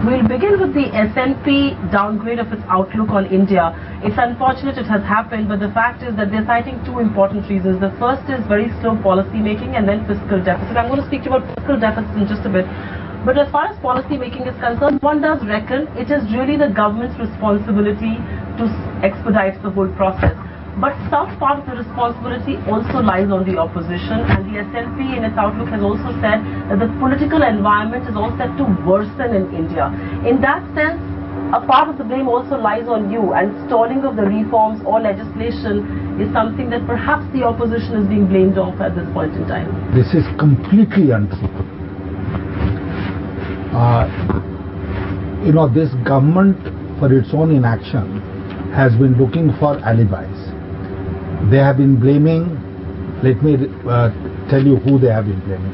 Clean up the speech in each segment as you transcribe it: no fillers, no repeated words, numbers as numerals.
We'll begin with the S&P downgrade of its outlook on India. It's unfortunate it has happened, but the fact is that they're citing two important reasons. The first is very slow policy making and then fiscal deficit. I'm going to speak to you about fiscal deficit in just a bit. But as far as policy making is concerned, one does reckon it is really the government's responsibility to expedite the whole process. But some part of the responsibility also lies on the opposition, and the S&P in its outlook has also said that the political environment is all set to worsen in India. In that sense, a part of the blame also lies on you, and stalling of the reforms or legislation is something that perhaps the opposition is being blamed off at this point in time. This is completely untrue. This government, for its own inaction, has been looking for alibis. They have been blaming, let me tell you who they have been blaming.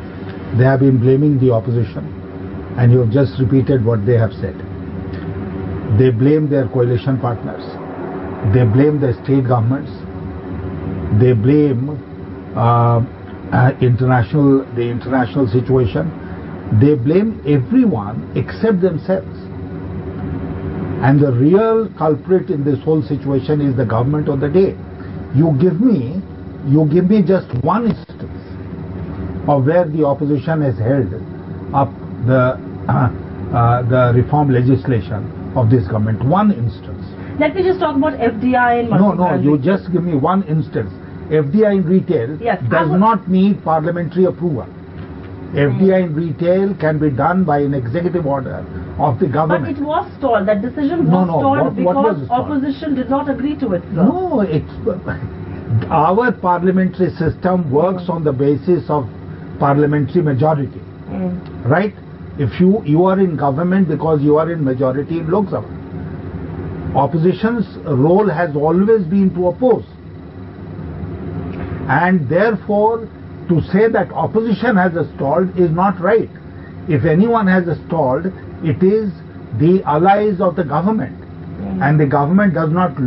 They have been blaming the opposition, and you have just repeated what they have said. They blame their coalition partners. They blame the state governments. They blame the international situation. They blame everyone except themselves. And the real culprit in this whole situation is the government of the day. You give me just one instance of where the opposition has held up the reform legislation of this government. One instance. Let me just talk about FDI and No, you just give me one instance. FDI in retail does not need parliamentary approval. FDI in retail can be done by an executive order of the government. But it was stalled. That decision was stalled because opposition did not agree to it, sir. No, our parliamentary system works on the basis of parliamentary majority. Right? If you are in government because you are in majority in Lok Sabha. Opposition's role has always been to oppose. And therefore, to say that opposition has stalled is not right. If anyone has stalled, it is the allies of the government. And the government does not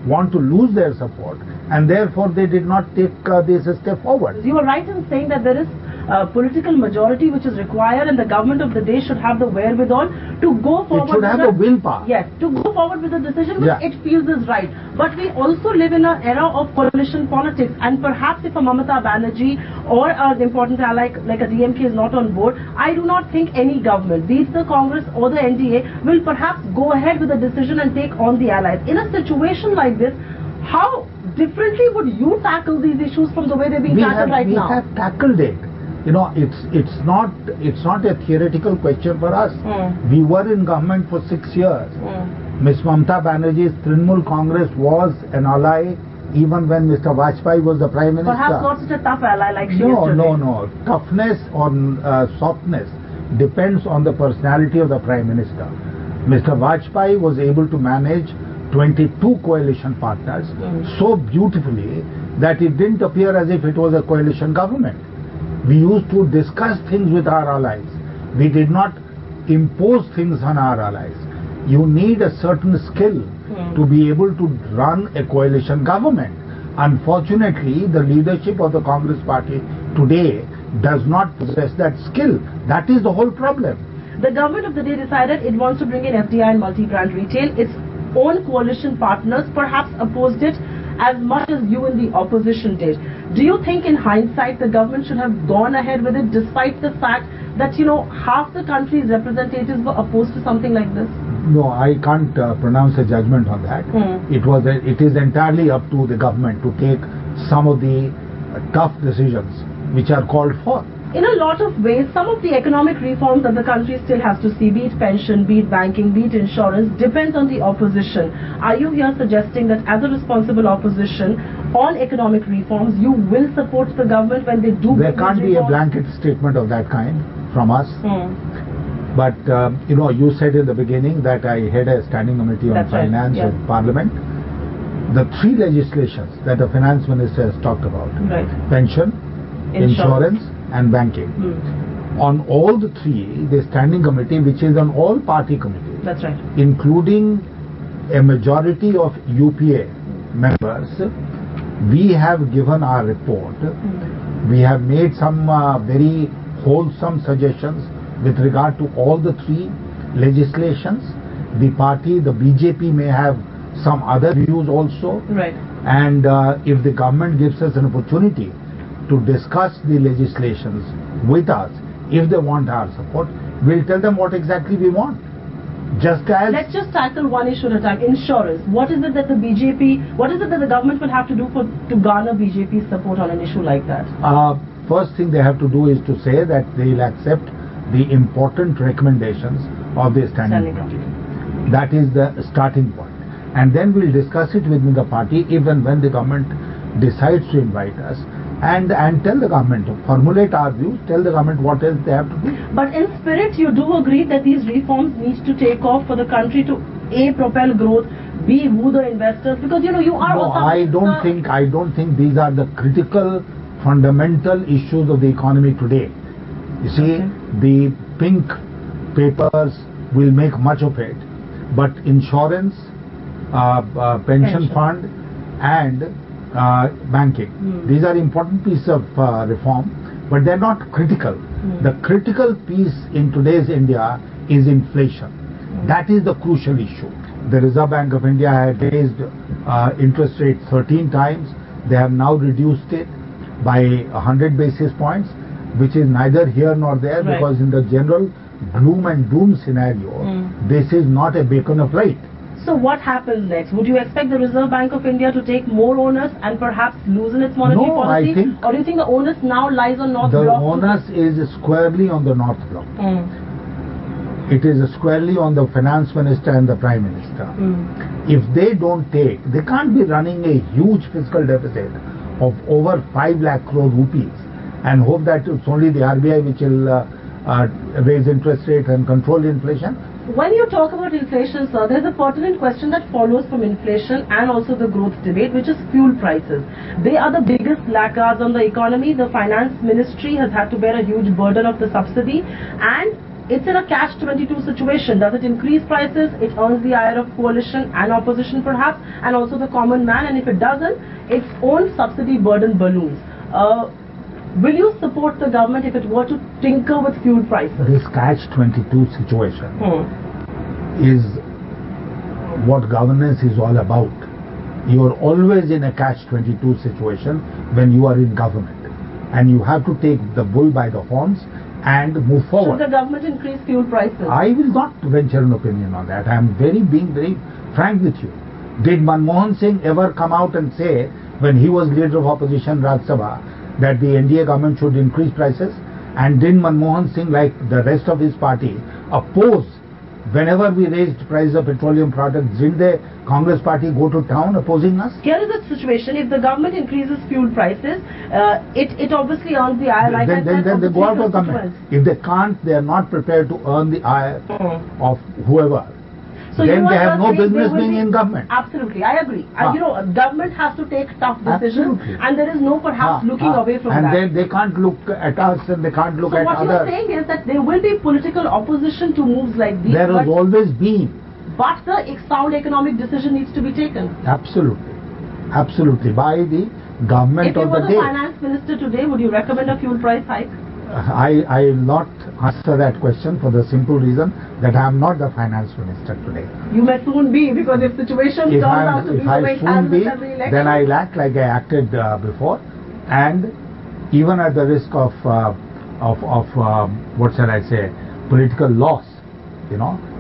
want to lose their support, and therefore they did not take this step forward. You are right in saying that there is a political majority which is required, and the government of the day should have the wherewithal to go forward. It should have the willpower. Yes, to go forward with a decision which it feels is right. But we also live in an era of coalition politics, and perhaps if a Mamata Banerjee or an important ally like a DMK is not on board, I do not think any government, be it the Congress or the NDA, will perhaps go ahead with a decision and take on the allies. In a situation like this, how differently would you tackle these issues from the way they're being tackled right now? We have tackled it. It's not a theoretical question for us. We were in government for 6 years. Ms. Mamata Banerjee's Trinamool Congress was an ally even when Mr. Vajpayee was the Prime Minister. Perhaps not such a tough ally like she is today. No. Toughness or softness depends on the personality of the Prime Minister. Mr. Vajpayee was able to manage 22 coalition partners so beautifully that it didn't appear as if it was a coalition government. We used to discuss things with our allies. We did not impose things on our allies. You need a certain skill to be able to run a coalition government. Unfortunately, the leadership of the Congress party today does not possess that skill. That is the whole problem. The government of the day decided it wants to bring in FDI and multi-brand retail. Its own coalition partners perhaps opposed it as much as you in the opposition did. Do you think in hindsight the government should have gone ahead with it despite the fact that, half the country's representatives were opposed to something like this? No, I can't pronounce a judgment on that. It is entirely up to the government to take some of the tough decisions which are called for. In a lot of ways, some of the economic reforms that the country still has to see, be it pension, be it banking, be it insurance, depends on the opposition. Are you here suggesting that as a responsible opposition on economic reforms, you will support the government when they do? There can't be a blanket statement of that kind from us. But, you said in the beginning that I head a standing committee on finance of Parliament. The three legislations that the finance minister has talked about, pension, insurance and banking. On all the three, the standing committee, which is an all-party committee, including a majority of UPA members, we have given our report. We have made some very wholesome suggestions with regard to all the three, legislations. The party, the BJP, may have some other views also. Right. And if the government gives us an opportunity to discuss the legislations with us, if they want our support, we'll tell them what exactly we want. Just as... Let's just tackle one issue at a time. Insurance. What is it that the BJP, what is it that the government will have to do to garner BJP's support on an issue like that? First thing they have to do is to say that they'll accept the important recommendations of the standing committee. That is the starting point. And then we'll discuss it within the party if and when the government decides to invite us, and tell the government, formulate our views, tell the government what else they have to do. But in spirit, you do agree that these reforms need to take off for the country to A, propel growth, B, woo the investors, because you are... No, I don't think these are the critical, fundamental issues of the economy today. You see, the pink papers will make much of it, but insurance, pension fund and banking, these are important pieces of reform, but they're not critical. The critical piece in today's India is inflation. That is the crucial issue. The Reserve Bank of India had raised interest rates 13 times. They have now reduced it by 100 basis points, which is neither here nor there, because in the general gloom and doom scenario, this is not a beacon of light. So what happens next? Would you expect the Reserve Bank of India to take more onus and perhaps loosen its monetary policy? I think... Or do you think the onus now lies on North Bloc? The onus is squarely on the North Bloc. It is squarely on the Finance Minister and the Prime Minister. If they don't take... They can't be running a huge fiscal deficit of over 5 lakh crore rupees and hope that it's only the RBI which will raise interest rate and control inflation. When you talk about inflation, sir, there's a pertinent question that follows from inflation and also the growth debate, which is fuel prices. They are the biggest laggards on the economy. The finance ministry has had to bear a huge burden of the subsidy, and it's in a catch-22 situation. Does it increase prices? It earns the ire of coalition and opposition perhaps, and also the common man, and if it doesn't, its own subsidy burden balloons. Will you support the government if it were to tinker with fuel prices? This catch-22 situation is what governance is all about. You are always in a catch-22 situation when you are in government, and you have to take the bull by the horns and move forward. Should the government increase fuel prices? I will not venture an opinion on that. I am being very frank with you. Did Manmohan Singh ever come out and say, when he was leader of opposition Rajya Sabha, that the NDA government should increase prices? And did Manmohan Singh, like the rest of his party, oppose whenever we raised prices of petroleum products? Did the Congress party go to town opposing us? Here is the situation. If the government increases fuel prices, it obviously earns the ire. Like then they go out of government. If they can't, they are not prepared to earn the ire of whoever. So then they have no business being in government. Absolutely, I agree. Government has to take tough decisions, and there is no perhaps looking away from that. And they can't look at us, and they can't look at others. So what you're saying is that there will be political opposition to moves like these. There has always been. But the sound economic decision needs to be taken. Absolutely. Absolutely. By the government of the day. If you were the finance minister today, would you recommend a fuel price hike? I will not answer that question for the simple reason that I am not the finance minister today. You may soon be, because if situation turns out to be the way it has been, then I will act like I acted before, and even at the risk of what shall I say, political loss,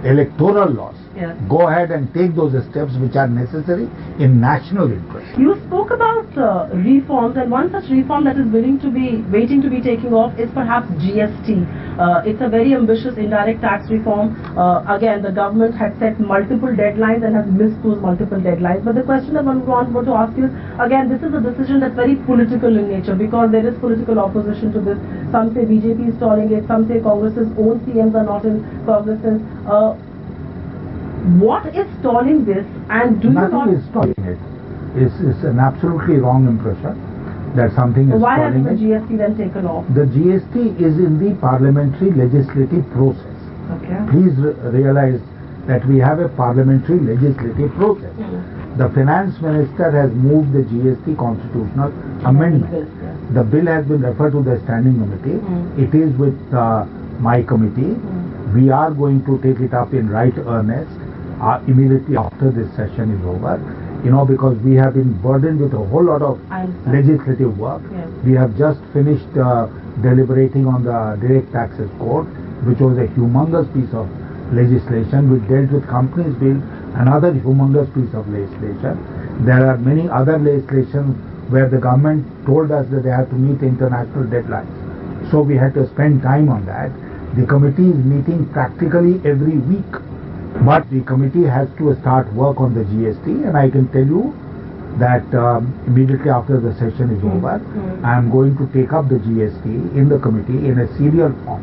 electoral loss. Yes. Go ahead and take those steps which are necessary in national interest. You spoke about reforms, and one such reform that is waiting to be taking off is perhaps GST. It's a very ambitious indirect tax reform. Again, the government had set multiple deadlines and has missed those multiple deadlines. But the question that one want to ask you is, again, this is a decision that's very political in nature, because there is political opposition to this. Some say BJP is stalling it, some say Congress's own CMs are not in cognizance. What is stalling this, and do Nothing is stalling it. It's an absolutely wrong impression that something is Why stalling hasn't the it. GST then taken off? The GST is in the parliamentary legislative process. Okay. Please realize that we have a parliamentary legislative process. The finance minister has moved the GST constitutional amendment. The bill has been referred to the standing committee. It is with my committee. We are going to take it up in right earnest immediately after this session is over. Because we have been burdened with a whole lot of legislative work. Yes. We have just finished deliberating on the Direct Taxes Code, which was a humongous piece of legislation. We dealt with Companies Bill, another humongous piece of legislation. There are many other legislations where the government told us that they have to meet international deadlines. So we had to spend time on that. The committee is meeting practically every week. But the committee has to start work on the GST, and I can tell you that immediately after the session is over, I am going to take up the GST in the committee in a serial form.